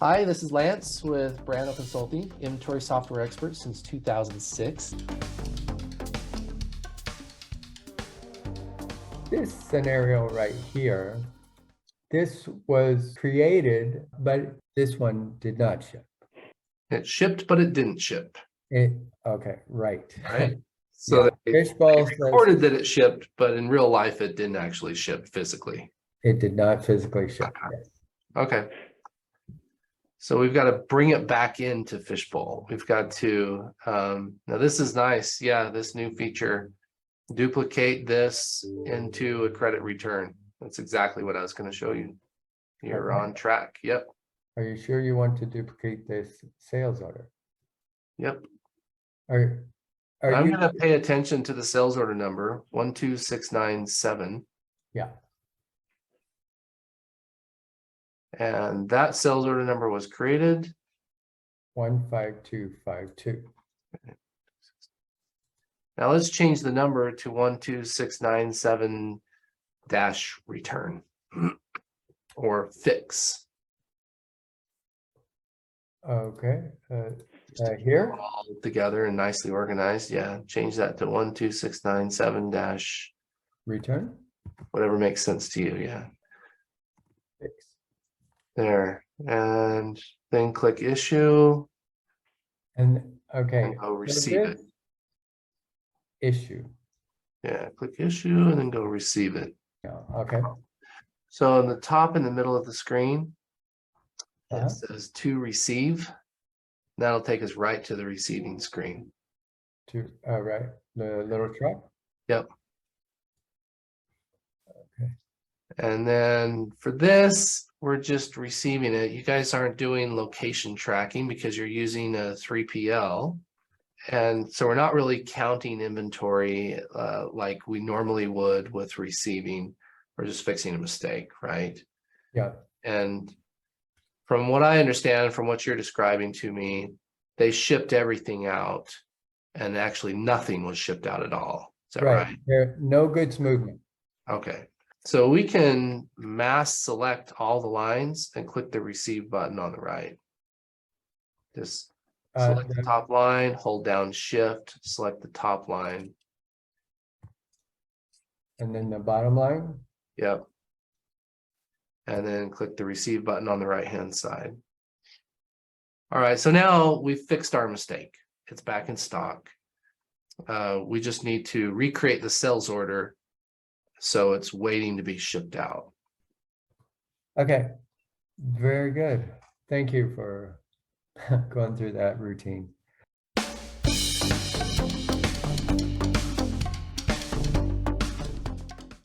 Hi, this is Lance with Brando Consulting, inventory software expert since 2006. This scenario right here, this was created, but this one did not ship. It shipped, but it didn't ship, Okay, right. right? So Yeah, they Fishbowl says recorded that it shipped, but in real life, it didn't actually ship physically. it did not physically ship. Yes. Okay. So we've got to bring it back into Fishbowl. We've got to, now this is nice. Yeah, this new feature, duplicate this into a credit return. That's exactly what I was going to show you. You're Okay. on track. Yep. Are you sure you want to duplicate this sales order? Yep. Are I'm you? going to pay attention to the sales order number 12697. Yeah. And that sales order number was created 15252. Now let's change the number to 12697 dash return or fix. Okay. Here? All together and nicely organized. Yeah, change that to 12697 dash Return? whatever makes sense to you. Yeah, Fix. there. And then click issue And okay. and go so receive it. this Issue. Yeah, click issue and then go receive it. Yeah. Okay. So in the top in the middle of the screen, Uh-huh. it says to receive. That'll take us right to the receiving screen. Right. The little truck. Yep. Okay. And then for this, we're just receiving it. You guys aren't doing location tracking because you're using a 3PL. And so we're not really counting inventory like we normally would with receiving. We're just fixing a mistake, right? Yeah. And from what I understand, from what you're describing to me, they shipped everything out and actually nothing was shipped out at all. Is that right? There, no goods movement. Okay. So we can mass select all the lines and click the receive button on the right. Just select the top line, hold down shift, select the top line. And then the bottom line. Yep. And then click the receive button on the right hand side. All right, so now we've fixed our mistake. It's back in stock. We just need to recreate the sales order so it's waiting to be shipped out. Okay. Very good. Thank you for going through that routine.